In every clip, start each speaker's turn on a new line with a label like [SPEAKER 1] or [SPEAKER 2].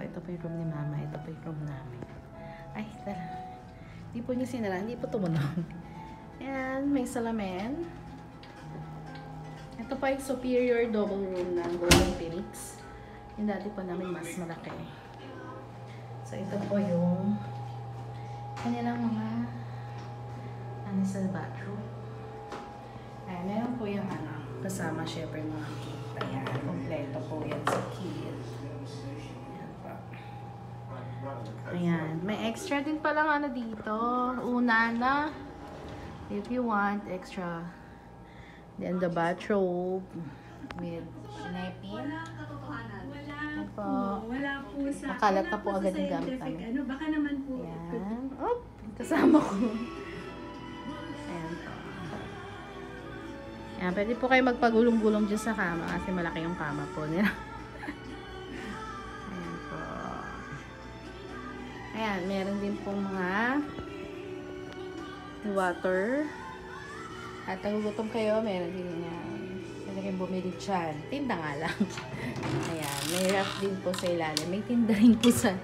[SPEAKER 1] Ito po yung room ni Mama. Ito po yung room namin. Ay, tara. Hindi po niya sinara. Hindi po tumunog. Ayan, may salamin. Ito pa yung superior double room ng Golden Phoenix. Yung dati po namin mas malaki. So, ito po yung kanilang mga sa bathroom. Ayan, meron po yung kasama syempre mga kit. Ayan, kompleto po yan sa kit. Ayan po. Ayan, may extra din palang dito. Una na, if you want, extra. Then the bathrobe with napkin. Ayan po.
[SPEAKER 2] Wala po sa...
[SPEAKER 1] Makalat na po agad yung gamit namin.
[SPEAKER 2] Ano, baka naman po...
[SPEAKER 1] Ayan. Oh, kasama ko. Ayan po. Ayan, pwede po kayo magpagulong-gulong dyan sa kama kasi malaki yung kama po nila. Ayan po. Ayan, meron din pong mga water. At nagugutom kayo, meron din yan. Pwede kayong bumili dyan. Tinda nga lang. Ayan, may ref din po sa ilalim. May tinda rin po sa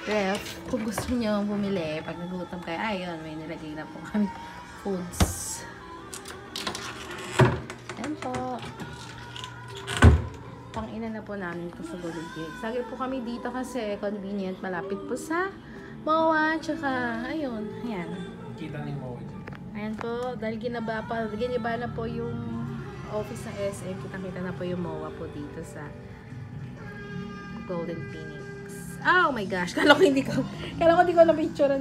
[SPEAKER 1] ref. Kung gusto nyo bumili, pag nagugutom kayo, ayun, may nilagay na po kami foods. Ayan po. Pang-ina na po namin ito sa Golden Cake. Sagi po kami dito kasi convenient. Malapit po sa MOA. Tsaka, ayun. Ayan.
[SPEAKER 3] Kita ni MOA dyan.
[SPEAKER 1] Ayan po. Dahil giniba na po yung office ng SM. Kitang-kita na po yung MOA po dito sa Golden Phoenix. Oh my gosh. Kala ko hindi ko na picture